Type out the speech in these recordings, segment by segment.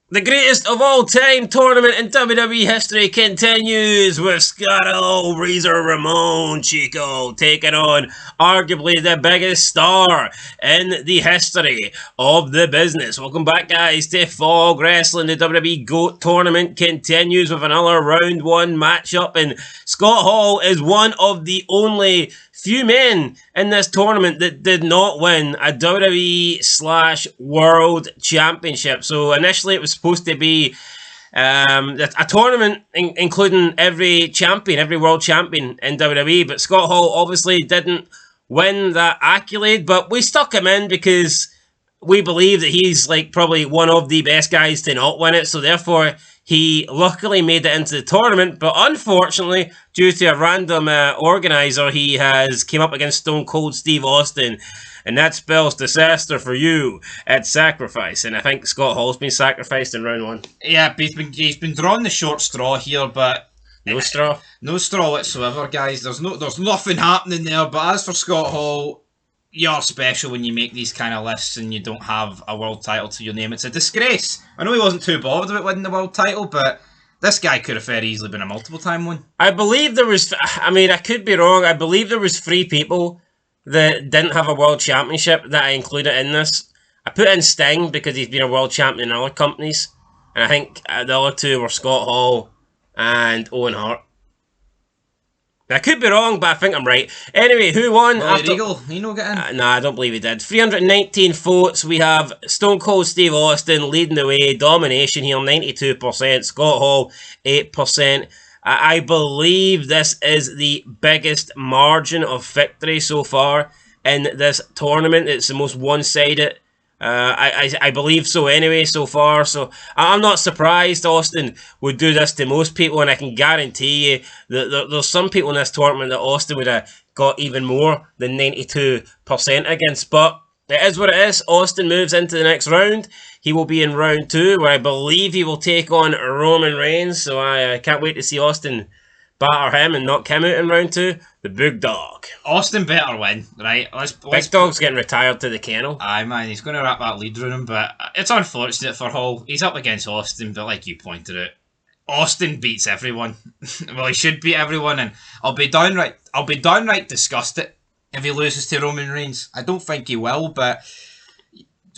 The greatest of all time tournament in WWE history continues with Scott Hall, Razor Ramon, Chico taking on arguably the biggest star in the history of the business. Welcome back, guys, to Fog Wrestling. The WWE G.O.A.T tournament continues with another round one matchup, and Scott Hall is one of the only few men in this tournament that did not win a WWE/World Championship. So initially it was supposed to be a tournament including every champion, every world champion in WWE, but Scott Hall obviously didn't win that accolade, but we stuck him in because we believe that he's like probably one of the best guys to not win it, so therefore he luckily made it into the tournament, but unfortunately, due to a random organizer, he has came up against Stone Cold Steve Austin, and that spells disaster for you at Sacrifice. And I think Scott Hall's been sacrificed in round one. Yeah, he's been drawing the short straw here, but no straw whatsoever, guys. There's nothing happening there. But as for Scott Hall, you're special when you make these kind of lists and you don't have a world title to your name. It's a disgrace. I know he wasn't too bothered about winning the world title, but this guy could have very easily been a multiple-time one. I believe there was, I mean, I could be wrong, I believe there was 3 people that didn't have a world championship that I included in this. I put in Sting because he's been a world champion in other companies, and I think the other 2 were Scott Hall and Owen Hart. I could be wrong, but I think I'm right. Anyway, who won? Regal, he no get in? Nah, I don't believe he did. 319 votes. We have Stone Cold Steve Austin leading the way. Domination here, 92%. Scott Hall, 8%. I believe this is the biggest margin of victory so far in this tournament. It's the most one-sided. I believe so anyway so far, so I'm not surprised Austin would do this to most people, and I can guarantee you that there's some people in this tournament that Austin would have got even more than 92% against, but it is what it is. Austin moves into the next round. He will be in round 2, where I believe he will take on Roman Reigns, so I can't wait to see Austin batter him and knock him out in round 2. The big dog. Austin better win, right? Big dog's getting retired to the kennel. Aye, man, he's going to wrap that lead room, but it's unfortunate for Hall. He's up against Austin, but like you pointed out, Austin beats everyone. Well, he should beat everyone, and I'll be downright disgusted if he loses to Roman Reigns. I don't think he will, but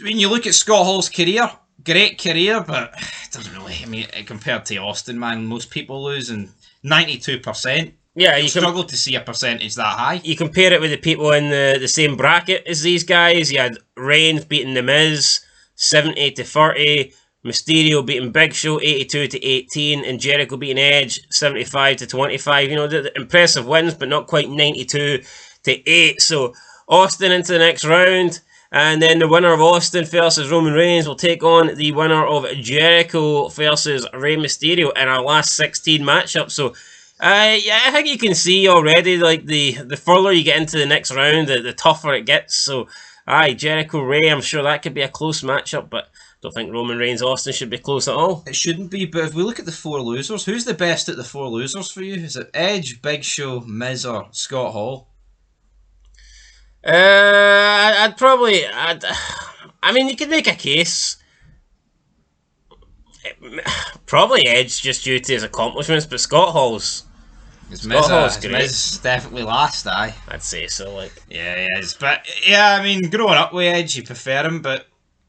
when you look at Scott Hall's career, great career, but it doesn't really, I mean, compared to Austin, man, most people lose, and 92%. Yeah, you struggle to see a percentage that high. You compare it with the people in the same bracket as these guys. You had Reigns beating The Miz 70-30, Mysterio beating Big Show 82-18, and Jericho beating Edge 75-25. You know, the impressive wins, but not quite 92-8. So Austin into the next round, and then the winner of Austin versus Roman Reigns will take on the winner of Jericho versus Rey Mysterio in our last 16 matchup. So yeah, I think you can see already, like, the further you get into the next round, the tougher it gets. So, aye, Jericho Rey, I'm sure that could be a close matchup, but I don't think Roman Reigns Austin should be close at all. It shouldn't be, but if we look at the 4 losers, who's the best at the 4 losers for you? Is it Edge, Big Show, Miz, or Scott Hall? I mean, you could make a case. Probably Edge, just due to his accomplishments, but Scott Hall's Miz definitely last, aye. I'd say so, like. Yeah, he is. But, yeah, I mean, growing up with Edge, you prefer him, but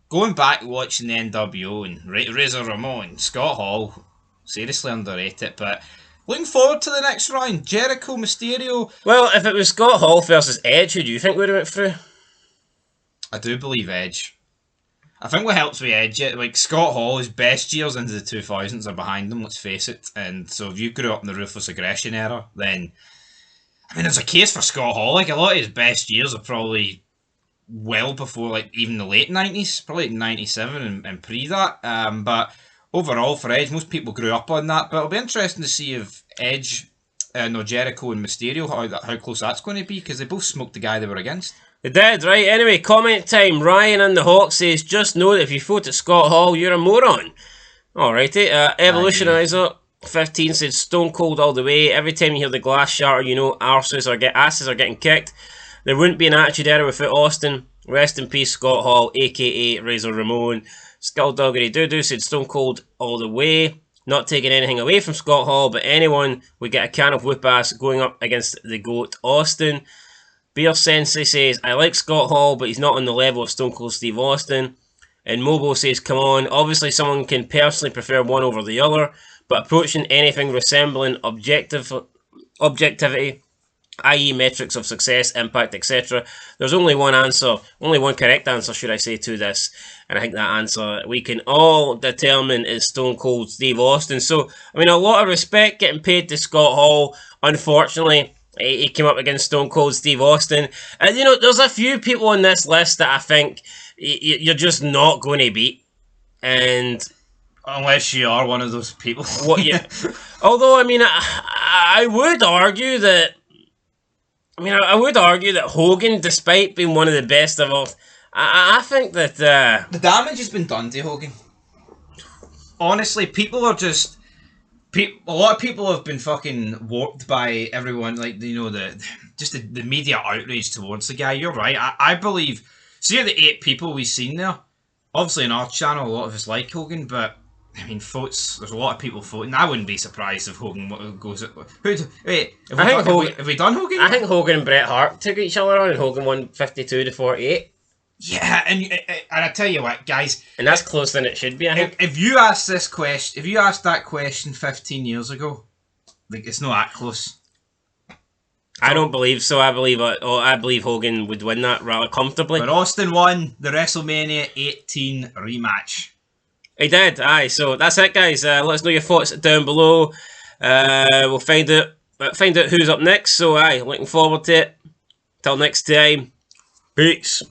going back watching the NWO and Razor Ramon, Scott Hall, seriously underrated, but looking forward to the next round. Jericho, Mysterio. Well, if it was Scott Hall versus Edge, who do you think would have went through? I do believe Edge. I think what helps with Edge, like Scott Hall, his best years into the 2000s are behind him, let's face it. And so if you grew up in the Ruthless Aggression era, then, I mean, there's a case for Scott Hall. Like, a lot of his best years are probably well before, like, even the late 90s, probably like 97 and pre that. But overall, for Edge, most people grew up on that. But it'll be interesting to see if Edge, Jericho and Mysterio, how close that's going to be, because they both smoked the guy they were against. They did, right? Anyway, comment time. Ryan in the Hawk says, just know that if you vote at Scott Hall, you're a moron. Alrighty. Evolutionizer 15 says, Stone Cold all the way. Every time you hear the glass shatter, you know asses are getting kicked. There wouldn't be an Attitude Era without Austin. Rest in peace, Scott Hall, a.k.a. Razor Ramon. Skullduggery Doodoo said Stone Cold all the way. Not taking anything away from Scott Hall, but anyone would get a can of whoop ass going up against the GOAT Austin. Beer Sensei says, I like Scott Hall, but he's not on the level of Stone Cold Steve Austin. And Mobo says, come on, obviously someone can personally prefer one over the other, but approaching anything resembling objectivity, i.e. metrics of success, impact, etc. There's only one answer, only one correct answer, should I say, to this. And I think that answer we can all determine is Stone Cold Steve Austin. So, I mean, a lot of respect getting paid to Scott Hall. Unfortunately, he came up against Stone Cold Steve Austin. And, you know, there's a few people on this list that I think you're just not going to beat. And unless you are one of those people. Although, I mean, I would argue that I would argue that Hogan, despite being one of the best of all, I think that the damage has been done to Hogan. Honestly, people are just a lot of people have been fucking warped by everyone, like, you know, the media outrage towards the guy. You're right. I believe. See the 8 people we've seen there. Obviously, on our channel, a lot of us like Hogan, but I mean, votes. There's a lot of people voting. I wouldn't be surprised if Hogan goes. Have we done Hogan? I think Hogan and Bret Hart took each other on, and Hogan won 52-48. Yeah, and I tell you what, guys, and that's closer than it should be. I think. If you asked that question 15 years ago, like, it's not that close. I don't believe so. I believe Hogan would win that rather comfortably. But Austin won the WrestleMania 18 rematch. He did, aye. So that's it, guys. Let us know your thoughts down below. We'll find out who's up next. So, aye, looking forward to it. Till next time, peace.